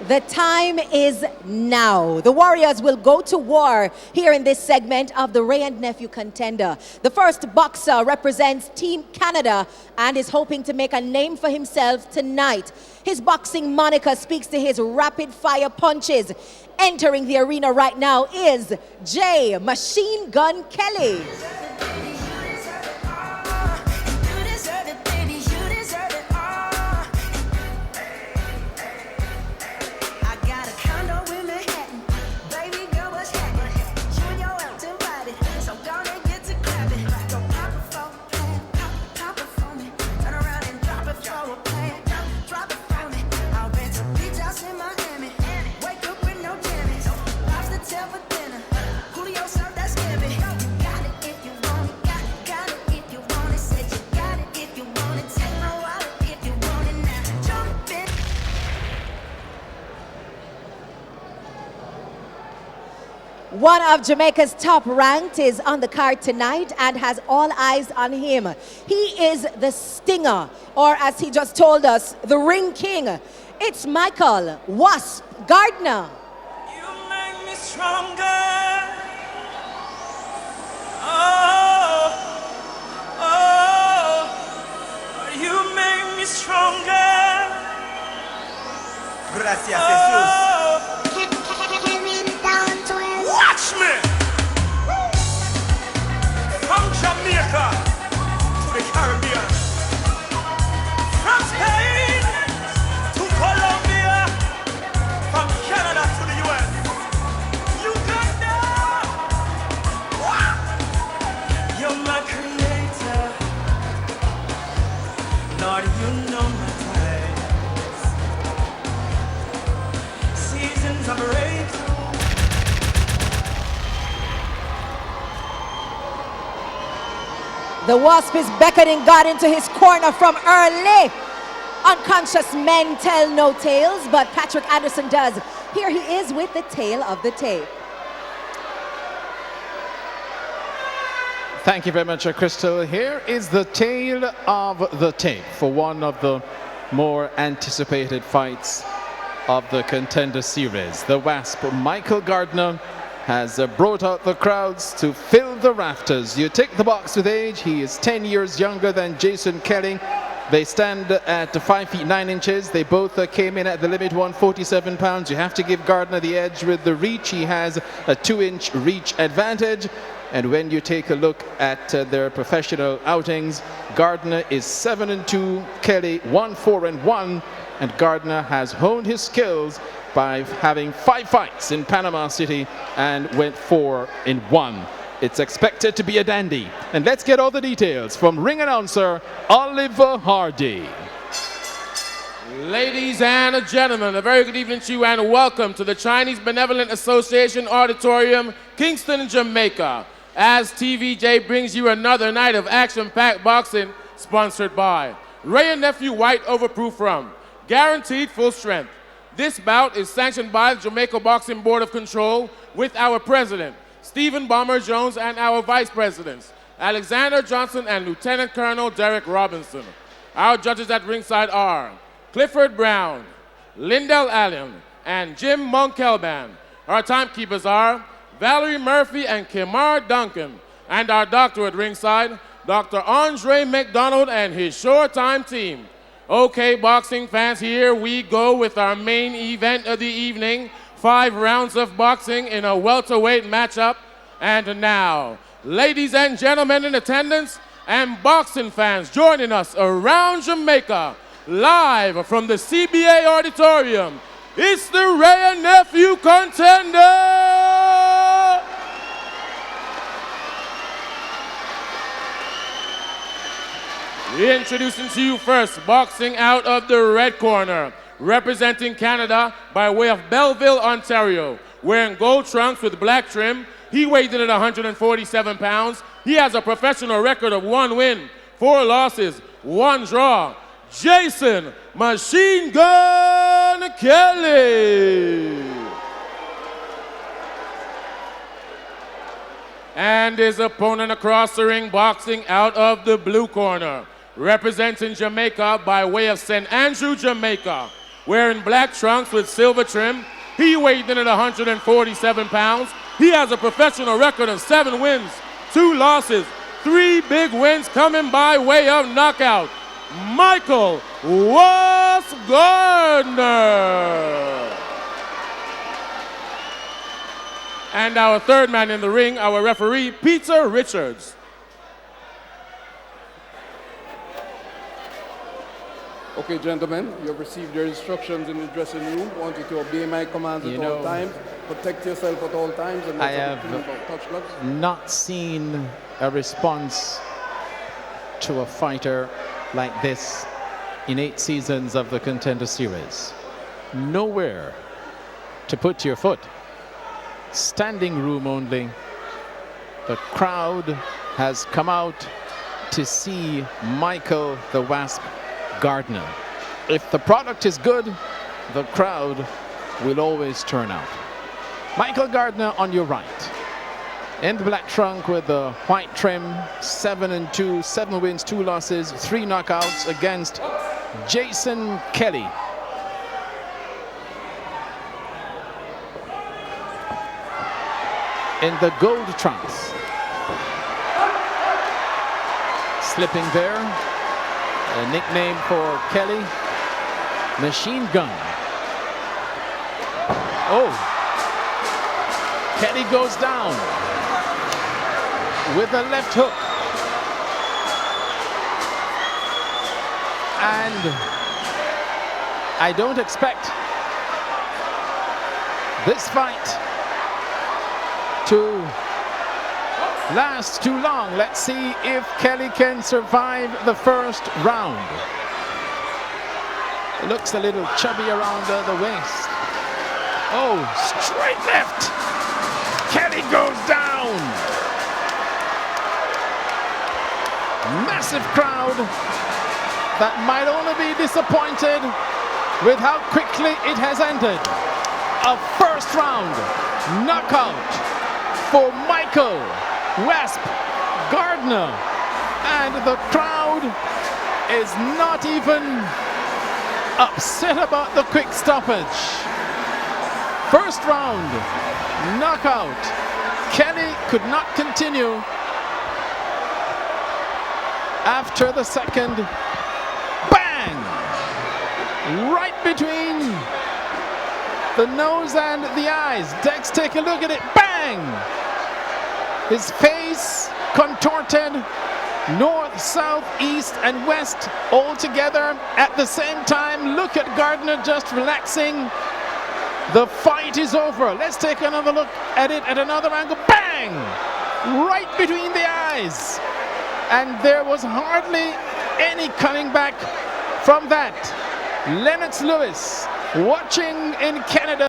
The time is now. The Warriors will go to war here in this segment of the Wray and Nephew Contender. The first boxer represents Team Canada and is hoping to make a name for himself tonight. His boxing moniker speaks to his rapid-fire punches. Entering the arena right now is J. Machine Gun Kelly. One of Jamaica's top ranked is on the card tonight and has all eyes on him. He is the Stinger, or as he just told us, the Ring King. It's Michael Wasp Gardner. You make me stronger. Oh, oh, you make me stronger. Gracias, Jesús. Watch me! From Jamaica to the Caribbean, from Spain to Colombia, from Canada to the US, Uganda! Wow. You're my creator, Lord, you know my types. Seasons of breakthrough. The Wasp is beckoning God into his corner from early. Unconscious men tell no tales, but Patrick Anderson does. Here he is with the tale of the tape. Thank you very much, Crystal. Here is the tale of the tape for one of the more anticipated fights of the Contender series. The Wasp, Michael Gardner, has brought out the crowds to fill the rafters. You take the box with age. He is 10 years younger than Jason Kelly. They stand at 5 feet 9 inches. They both came in at the limit 147 pounds. You have to give Gardner the edge with the reach. He has a 2-inch reach advantage. And when you take a look at their professional outings, Gardner is 7-2, Kelly 1-4-1, and Gardner has honed his skills by having 5 fights in Panama City and went 4-1. It's expected to be a dandy. And let's get all the details from ring announcer Oliver Hardy. Ladies and gentlemen, a very good evening to you and welcome to the Chinese Benevolent Association Auditorium, Kingston, Jamaica, as TVJ brings you another night of action-packed boxing sponsored by Wray and Nephew White Overproof Rum, guaranteed full strength. This bout is sanctioned by the Jamaica Boxing Board of Control with our president, Stephen Bomber Jones, and our vice presidents, Alexander Johnson and Lieutenant Colonel Derek Robinson. Our judges at ringside are Clifford Brown, Lindell Allen, and Jim Monkelban. Our timekeepers are Valerie Murphy and Kimar Duncan. And our doctor at ringside, Dr. Andre McDonald and his Showtime team. Okay, boxing fans, here we go with our main event of the evening. 5 rounds of boxing in a welterweight matchup. And now, ladies and gentlemen in attendance and boxing fans joining us around Jamaica, live from the CBA Auditorium, it's the Wray and Nephew Contender! Introducing to you first, boxing out of the red corner, representing Canada by way of Belleville, Ontario, wearing gold trunks with black trim. He weighed in at 147 pounds. He has a professional record of 1 win, 4 losses, 1 draw. Jason Machine Gun Kelly. And his opponent across the ring, boxing out of the blue corner, representing Jamaica by way of St. Andrew, Jamaica, wearing black trunks with silver trim. He weighed in at 147 pounds. He has a professional record of 7 wins, 2 losses, 3 big wins coming by way of knockout. Michael Was Gardner. And our third man in the ring, our referee, Peter Richards. Okay, gentlemen, you have received your instructions in the dressing room. I want you to obey my commands at all times. Protect yourself at all times. And I have touch gloves. not seen a response to a fighter like this in 8 seasons of the Contender Series. Nowhere to put your foot. Standing room only. The crowd has come out to see Michael the Wasp Gardner. If the product is good, the crowd will always turn out. Michael Gardner on your right. In the black trunk with the white trim, 7-2, 7 wins, 2 losses, 3 knockouts against Jason Kelly. In the gold trunks. Slipping there. A nickname for Kelly, Machine Gun. Oh, Kelly goes down with a left hook. And I don't expect this fight to last too long. Let's see if Kelly can survive the first round. Looks a little chubby around the waist. Oh, straight left. Kelly goes down. Massive crowd that might only be disappointed with how quickly it has ended. A first round knockout for Michael Wasp Gardner, and the crowd is not even upset about the quick stoppage. First round knockout. Kelly could not continue after the second. Bang! Right between the nose and the eyes. Dex, take a look at it. Bang! His face contorted, north, south, east, and west all together at the same time. Look at Gardner just relaxing. The fight is over. Let's take another look at it at another angle. Bang! Right between the eyes. And there was hardly any coming back from that. Lennox Lewis watching in Canada.